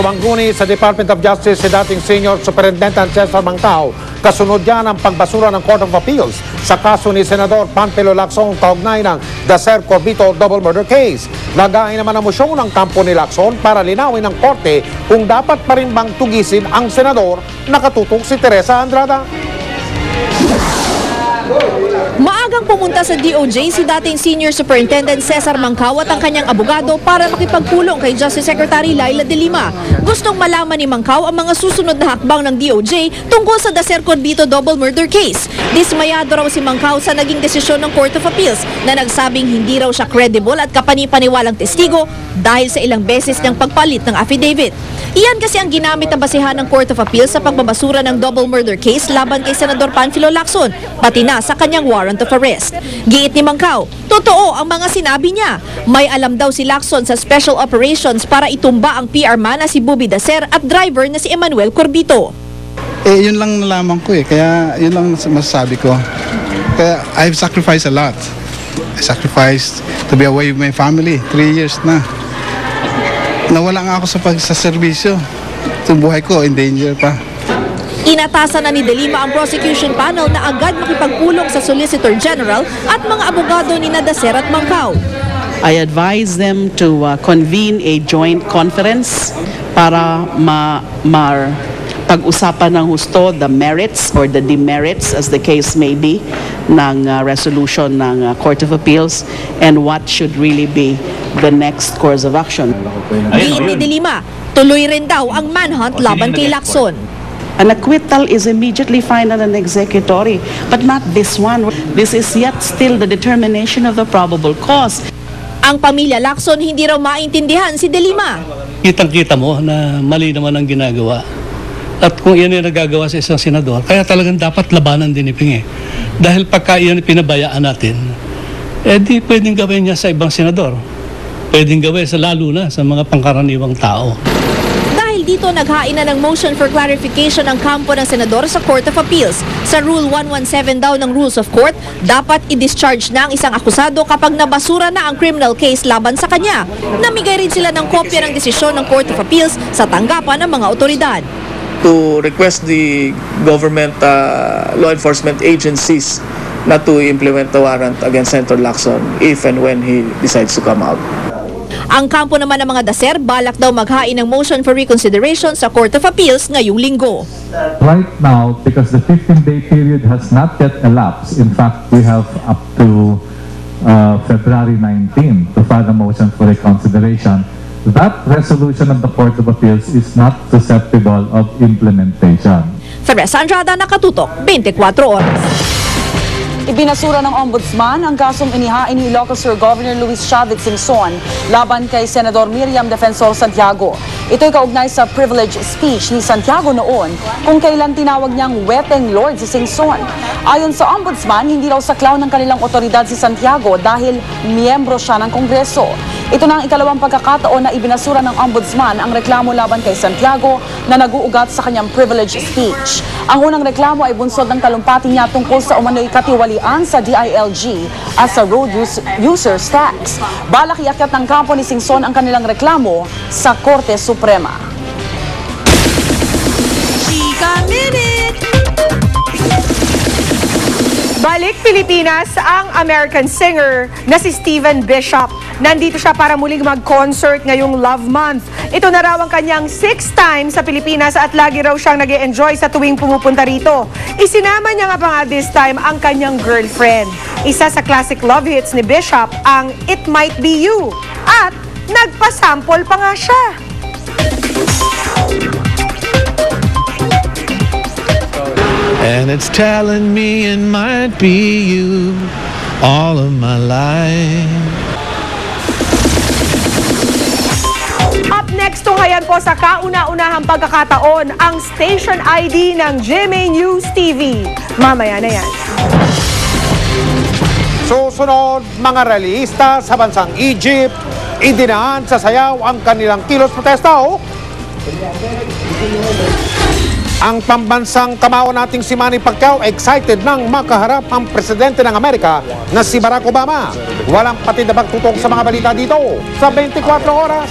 Tumangguni sa Department of Justice si dating Senior Superintendent Cesar Mancao. Kasunod yan ang pagbasura ng Court of Appeals sa kaso ni Senador Panfilo Lacson kaugnay ng Dacer Corbito double murder case. Nagain naman ang mosyong ng kampo ni Lacson para linawin ng korte kung dapat pa rin bang tugisin ang senador na katutok si Teresa Andrada. Maagang pumunta sa DOJ si dating Senior Superintendent Cesar Mancao at ang kanyang abogado para makipagpulong kay Justice Secretary Laila De Lima. Gustong malaman ni Mancao ang mga susunod na hakbang ng DOJ tungkol sa Dacer Corbito double murder case. Dismayado raw si Mancao sa naging desisyon ng Court of Appeals na nagsabing hindi raw siya credible at kapani-paniwalang testigo dahil sa ilang beses niyang pagpalit ng affidavit. Iyan kasi ang ginamit na basihan ng Court of Appeals sa pagbabasura ng double murder case laban kay Senador Panfilo Lacson, pati na sa kanyang warrant of arrest. Giit ni Mancao, totoo ang mga sinabi niya. May alam daw si Lacson sa special operations para itumba ang PR man na si Bobby Dacer at driver na si Emmanuel Corbito. Yun lang nalaman ko kaya yun lang masasabi ko. Kaya I've sacrificed a lot. I sacrificed to be away with my family, 3 years na. Nawala nga ako sa serbisyo. Yung buhay ko, in danger pa. Inatasan na ni De Lima ang prosecution panel na agad makipagpulong sa Solicitor General at mga abogado ni Dacer at Mancao. I advise them to convene a joint conference para pag-usapan ng husto the merits or the demerits as the case may be ng resolution ng Court of Appeals and what should really be the next course of action. Giit ni De Lima, tuloy rin daw ang manhunt laban kay Lacson. An acquittal is immediately final and executory, but not this one. This is yet still the determination of the probable cause. Ang pamilya Lacson hindi raw maintindihan si De Lima. Kitang-kita mo na mali naman ang ginagawa. At kung iyan ay nagagawa sa isang senador, kaya talagang dapat labanan din iping Dahil pagka iyan pinabayaan natin, di pwedeng gawin niya sa ibang senador. Pwedeng gawin lalo na sa mga pangkaraniwang tao. Dahil dito naghain na ng motion for clarification ang kampo ng senador sa Court of Appeals. Sa Rule 117 daw ng Rules of Court, dapat i-discharge na ang isang akusado kapag nabasura na ang criminal case laban sa kanya. Namigay rin sila ng kopya ng desisyon ng Court of Appeals sa tanggapan ng mga otoridad. To request the government law enforcement agencies not to implement the warrant against Senator Lacson if and when he decides to come out. Ang kampo naman ng mga Dacer, balak daw maghain ng motion for reconsideration sa Court of Appeals ngayong linggo. Right now, because the 15-day period has not yet elapsed, in fact, we have up to February 19 to file a motion for reconsideration. That resolution of the Court of Appeals is not susceptible of implementation. Teresa Andrada, Nakatutok, 24 Oras. Ibinasura ng Ombudsman ang kasong inihain ni Ilocos Sur Governor Luis Chavez Singson laban kay Senador Miriam Defensor Santiago. Ito'y kaugnay sa privilege speech ni Santiago noon kung kailan tinawag niyang weteng lord si Singson. Ayon sa Ombudsman, hindi raw saklaw ng kanilang otoridad si Santiago dahil miyembro siya ng Kongreso. Ito na ang ikalawang pagkakataon na ibinasura ng Ombudsman ang reklamo laban kay Santiago na nag-uugat sa kanyang privilege speech. Ang unang reklamo ay bunsod ng talumpati niya tungkol sa umano'y katiwalian sa DILG as a road users tax. Balak iakyat ng kampo ni Singson ang kanilang reklamo sa Korte Suprema. Balik Pilipinas ang American singer na si Steven Bishop. Nandito siya para muling mag-concert ngayong Love Month. Ito na raw ang kanyang 6th time sa Pilipinas at lagi raw siyang nag-e-enjoy sa tuwing pumupunta rito. Isinama niya nga pa nga this time ang kanyang girlfriend. Isa sa classic love hits ni Bishop ang It Might Be You. At nagpasample pa nga siya. And it's telling me it might be you all of my life. Up next tunghayan po sa kauna-unahang pagkakataon ang station ID ng GMA News TV. Mamaya na yan. Susunod, mga realista sa bansang Egypt, idinaan sa sayaw ang kanilang kilos protesta. Ang pambansang kamao nating si Manny Pacquiao excited nang makaharap ang presidente ng Amerika na si Barack Obama. Walang patindabang tutok sa mga balita dito sa 24 Oras.